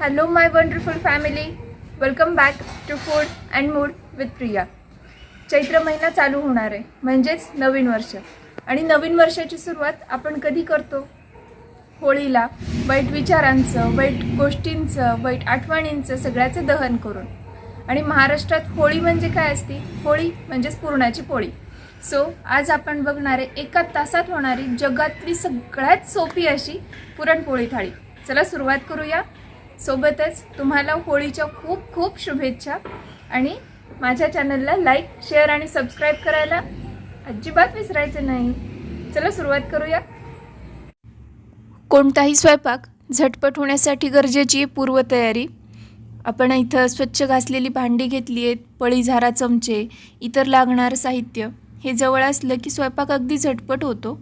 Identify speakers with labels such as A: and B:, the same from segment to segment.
A: Hello my wonderful family. Welcome back to Food and Mood with Priya. चैत्र महिना चालू होणार आहे म्हणजेच नवीन वर्ष. आणि नवीन वर्षाची सुरुवात आपण कधी करतो? होळीला वाईट विचारांचं, वाईट गोष्टींचं, वाईट आठवणींचं सगळ्याचं दहन करून. आणि महाराष्ट्रात होळी म्हणजे काय असते? होळी म्हणजेच पुरणाची पोळी. सो आज आपण बघणार आहे एका तासात होणारी जगातली सगळ्यात सोपी अशी पुरणपोळी थाळी. चला सुरुवात करूया. सोबतच तुम्हाला होळीच्या खूप खूप शुभेच्छा. आणि माझ्या चॅनलला लाईक, शेअर आणि सबस्क्राईब करायला अजिबात विसरायचं नाही. चला सुरुवात करूया. कोणताही स्वयंपाक झटपट होण्यासाठी गरजेची आहे पूर्वतयारी. आपण इथं स्वच्छ घासलेली भांडी घेतली आहेत, पळी, झारा, चमचे, इतर लागणारं साहित्य हे जवळ असलं की स्वयंपाक अगदी झटपट होतो.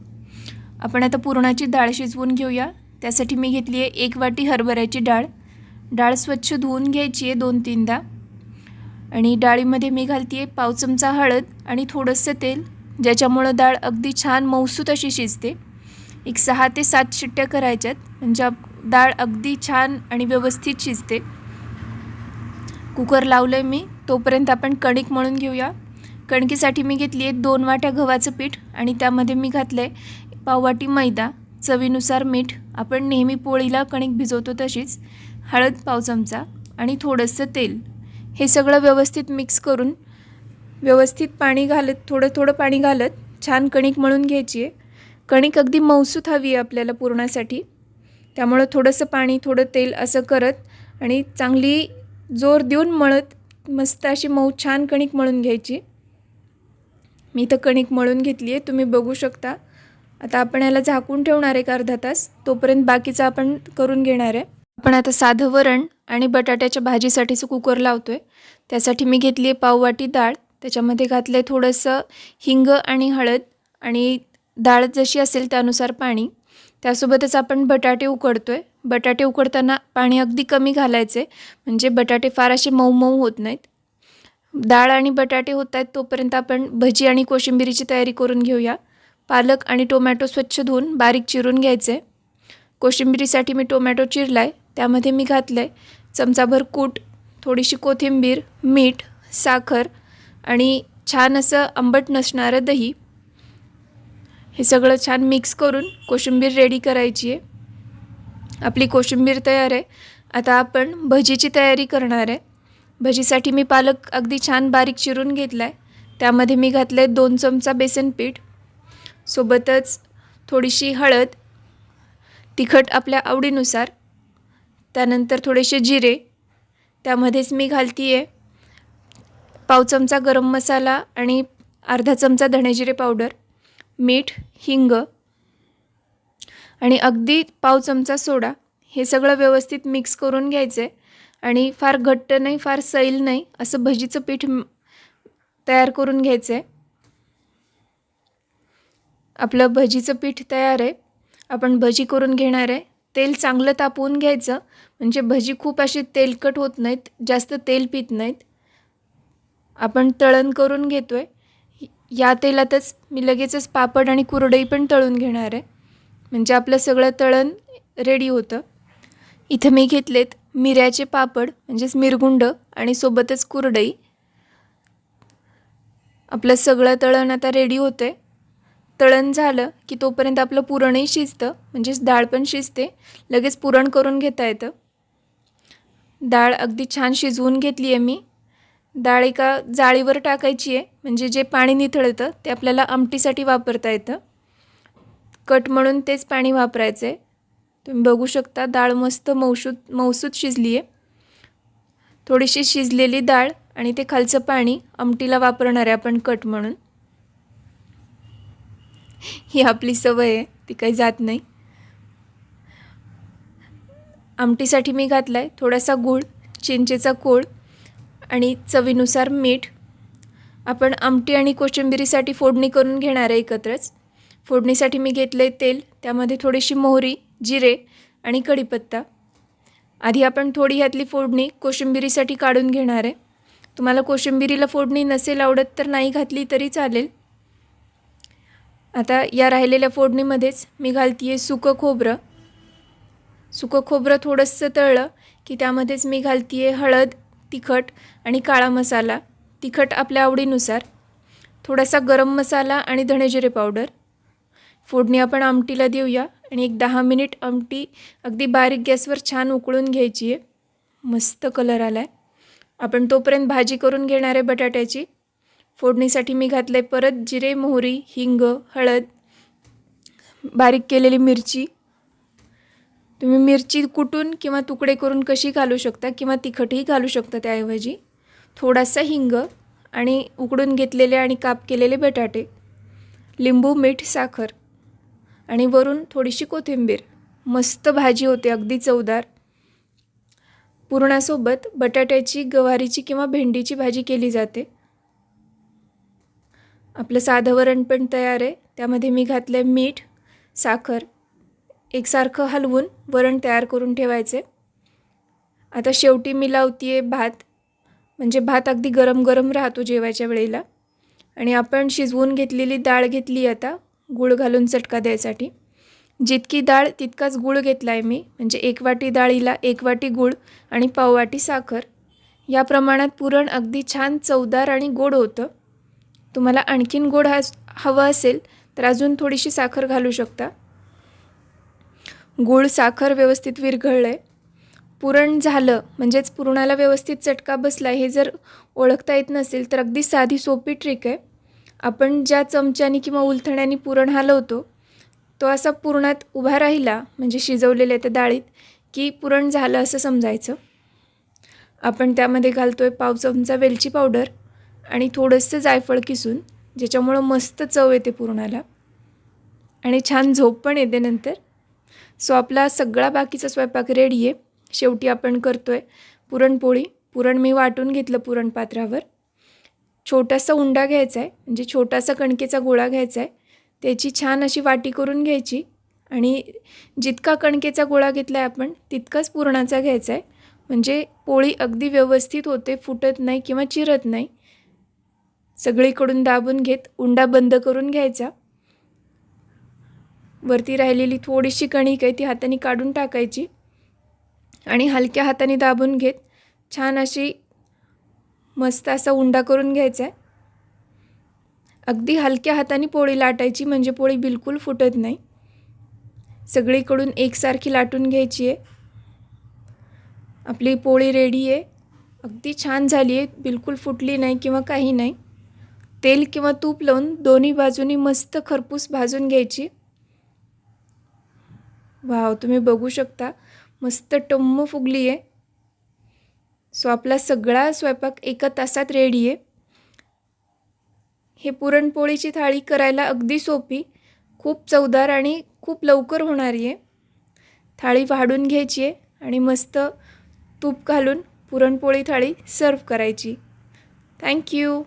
A: आपण आता पुरणाची डाळ शिजवून घेऊया. त्यासाठी मी घेतली आहे 1 वाटी हरभऱ्याची डाळ. डाळ स्वच्छ धुवून घ्यायची आहे 2-3दा. आणि डाळीमध्ये मी घालते आहे पाव चमचा हळद आणि थोडंसं तेल, ज्याच्यामुळं डाळ अगदी छान मऊसूत अशी शिजते. 6 ते 7 शिट्ट्या करायच्यात म्हणजे डाळ अगदी छान आणि व्यवस्थित शिजते. कुकर लावलं आहे मी. तोपर्यंत आपण कणिक मळून घेऊया. कणकीसाठी मी घेतली आहे 2 वाट्या गव्हाचं पीठ आणि त्यामध्ये मी घातलं आहे पाव वाटी मैदा, चवीनुसार मीठ, आपण नेहमी पोळीला कणिक भिजवतो तशीच, हळद पाव चमचा आणि थोडंसं तेल. हे सगळं व्यवस्थित मिक्स करून व्यवस्थित पाणी घालत, थोडं पाणी घालत छान कणिक मळून घ्यायची आहे. कणिक अगदी मऊसूत हवी आहे आपल्याला पुरणासाठी. त्यामुळं थोडंसं पाणी, थोडं तेल असं करत आणि चांगली जोर देऊन मळत मस्त अशी मऊ छान कणिक मळून घ्यायची. मी इथं कणिक मळून घेतली आहे, तुम्ही बघू शकता. आता आपण याला झाकून ठेवणार आहे अर्धा तास. तोपर्यंत बाकीचं आपण करून घेणार आहे. आपण आता साधं वरण आणि बटाट्याच्या भाजीसाठीचं कुकर लावतो आहे. त्यासाठी मी घेतली आहे पाव वाटी डाळ. त्याच्यामध्ये घातलं आहे थोडंसं हिंग आणि हळद आणि डाळ जशी असेल त्यानुसार पाणी. त्यासोबतच आपण बटाटे उकडतो आहे. बटाटे उकडताना पाणी अगदी कमी घालायचे म्हणजे बटाटे फार असे मऊ मऊ होत नाहीत. डाळ आणि बटाटे होत आहेत तोपर्यंत आपण भजी आणि कोशिंबिरीची तयारी करून घेऊया. पालक आणि टोमॅटो स्वच्छ धुवून बारीक चिरून घ्यायचे. कोशिंबिरीसाठी मी टोमॅटो चिरला आहे. त्यामध्ये मी घातलं आहे चमचाभर कूट, थोडीशी कोथिंबीर, मीठ, साखर आणि छान असं आंबट नसणारं दही. हे सगळं छान मिक्स करून कोशिंबीर रेडी करायची आहे. आपली कोशिंबीर तयार आहे. आता आपण भजीची तयारी करणार आहे. भजीसाठी मी पालक अगदी छान बारीक चिरून घेतला आहे. त्यामध्ये मी घातलं आहे 2 चमचा बेसन पीठ, सोबतच थोडीशी हळद, तिखट आपल्या आवडीनुसार, त्यानंतर थोडेसे जिरे. त्यामध्येच मी घालती आहे पाव चमचा गरम मसाला आणि अर्धा चमचा धणेजिरे पावडर, मीठ, हिंग आणि अगदी पाव चमचा सोडा. हे सगळं व्यवस्थित मिक्स करून घ्यायचं आहे. आणि फार घट्ट नाही, फार सैल नाही, असं भजीचं पीठ तयार करून घ्यायचं आहे. आपलं भजीचं पीठ तयार आहे. आपण भजी करून घेणार आहे. तेल चांगलं तापवून घ्यायचं म्हणजे भजी खूप अशी तेलकट होत नाहीत, जास्त तेल पित नाहीत. आपण तळण करून घेतो आहे. या तेलातच मी लगेचच पापड आणि कुरडई पण तळून घेणार आहे म्हणजे आपलं सगळं तळण रेडी होतं. इथं मी घेतलेत मिऱ्याचे पापड म्हणजेच मिरगुंड आणि सोबतच कुरडई. आपलं सगळं तळण आता रेडी होतं आहे. तळण झालं की तोपर्यंत आपलं पुरणही शिजतं म्हणजेच डाळ पण शिजते. लगेच पुरण करून घेता येतं. डाळ अगदी छान शिजवून घेतली आहे मी. डाळ एका जाळीवर टाकायची आहे म्हणजे जे पाणी निथळतं ते आपल्याला आमटीसाठी वापरता येतं. कट म्हणून तेच पाणी वापरायचं आहे. तुम्ही बघू शकता डाळ मस्त मऊसूत शिजली आहे. थोडीशी शिजलेली डाळ आणि ते खालचं पाणी आमटीला वापरणार आहे आपण कट म्हणून. ही आपली सवय आहे, ती काही जात नाही. आमटीसाठी मी घातला आहे थोडासा गूळ, चिंचेचा कोळ आणि चवीनुसार मीठ. आपण आमटी आणि कोशिंबिरीसाठी फोडणी करून घेणार आहे एकत्रच. फोडणीसाठी मी घेतलं आहे तेल, त्यामध्ये थोडीशी मोहरी, जिरे आणि कढीपत्ता. आधी आपण थोडी ह्यातली फोडणी कोशिंबिरीसाठी काढून घेणार आहे. तुम्हाला कोशिंबिरीला फोडणी नसेल आवडत तर नाही घातली तरी चालेल. आता या राहिलेल्या फोडणीमध्येच मी घालते आहे सुकं खोबरं, सुकं खोबरं थोडंसं तळलं की त्यामध्येच मी घालते आहे हळद, तिखट आणि काळा मसाला. तिखट आपल्या आवडीनुसार, थोडासा गरम मसाला आणि धणेजिरे पावडर. फोडणी आपण आमटीला देऊया आणि एक 10 मिनिट आमटी अगदी बारीक गॅसवर छान उकळून घ्यायची आहे. मस्त कलर आला आहे. आपण तोपर्यंत भाजी करून घेणार आहे बटाट्याची. फोडणीसाठी मी घातलं आहे परत जिरे, मोहरी, हिंग, हळद, बारीक केलेली मिरची. तुम्ही मिरची कुटून किंवा तुकडे करून कशी घालू शकता किंवा तिखटही घालू शकता त्याऐवजी. थोडासा हिंग आणि उकडून घेतलेले आणि काप केलेले बटाटे, लिंबू, मीठ, साखर आणि वरून थोडीशी कोथिंबीर. मस्त भाजी होते, अगदी चवदार. पुरणासोबत बटाट्याची, गवारीची किंवा भेंडीची भाजी केली जाते. आपलं साधं वरण पण तयार आहे. त्यामध्ये मी घातलं मीठ, साखर. एकसारखं हलवून वरण तयार करून ठेवायचे. आता शेवटी मी लावते आहे भात, म्हणजे भात अगदी गरम गरम राहतो जेवायच्या वेळेला. आणि आपण शिजवून घेतलेली डाळ घेतली आता गूळ घालून चटका द्यायसाठी. जितकी डाळ तितकाच गूळ घेतला आहे मी, म्हणजे 1 वाटी डाळीला 1 वाटी गूळ आणि पाव वाटी साखर. या प्रमाणात पुरण अगदी छान चवदार आणि गोड होतं. तुम्हाला आणखीन गोड हवं असेल तर अजून थोडीशी साखर घालू शकता. गूळ, साखर व्यवस्थित विरघळले. पुरण झालं म्हणजेच पुरणाला व्यवस्थित चटका बसला हे जर ओळखता येत नसेल तर अगदी साधी सोपी ट्रिक आहे. आपण ज्या चमच्यानी किंवा उलथण्यानी पुरण हलवतो तो असा पुरणात उभा राहिला, म्हणजे शिजवलेल्या त्या डाळीत, की पुरण झालं असं समजायचं. आपण त्यामध्ये घालतो आहे पाव चमचा वेलची पावडर आणि थोडंसं जायफळ किसून, ज्याच्यामुळं मस्त चव येते पुरणाला आणि छान झोप पण येते नंतर. सो आपला सगळा बाकीचा स्वयंपाक रेडी आहे. शेवटी आपण करतो आहे पुरणपोळी. पुरण मी वाटून घेतलं पुरण पात्रावर. छोटासा उंडा घ्यायचा आहे, म्हणजे छोटासा कणकेचा गोळा घ्यायचा आहे. त्याची छान अशी वाटी करून घ्यायची आणि जितका कणकेचा गोळा घेतला आहे आपण तितकाच पुरणाचा घ्यायचा आहे, म्हणजे पोळी अगदी व्यवस्थित होते, फुटत नाही किंवा चिरत नाही. सगळीकडून दाबून घेत उंडा बंद करून घ्यायचा. वरती राहिलेली थोडीशी कणिक आहे ती हाताने काढून टाकायची आणि हलक्या हाताने दाबून घेत छान अशी मस्त असा उंडा करून घ्यायचा आहे. अगदी हलक्या हाताने पोळी लाटायची, म्हणजे पोळी बिलकुल फुटत नाही. सगळीकडून एकसारखी लाटून घ्यायची आहे. आपली पोळी रेडी आहे, अगदी छान झाली आहे, बिलकुल फुटली नाही किंवा काही नाही. तेल किंवा तूप लावून दोन्ही बाजूनी मस्त खरपूस भाजून घ्यायची. वाव, तुम्ही बघू शकता मस्त टम्म फुगली आहे. सो आपला सगळा स्वयंपाक 1 तासात रेडी आहे. हे पुरणपोळीची थाळी करायला अगदी सोपी, खूप चवदार आणि खूप लवकर होणारी आहे. थाळी वाढून घ्यायची आहे आणि मस्त तूप घालून पुरणपोळी थाळी सर्व करायची. थँक्यू.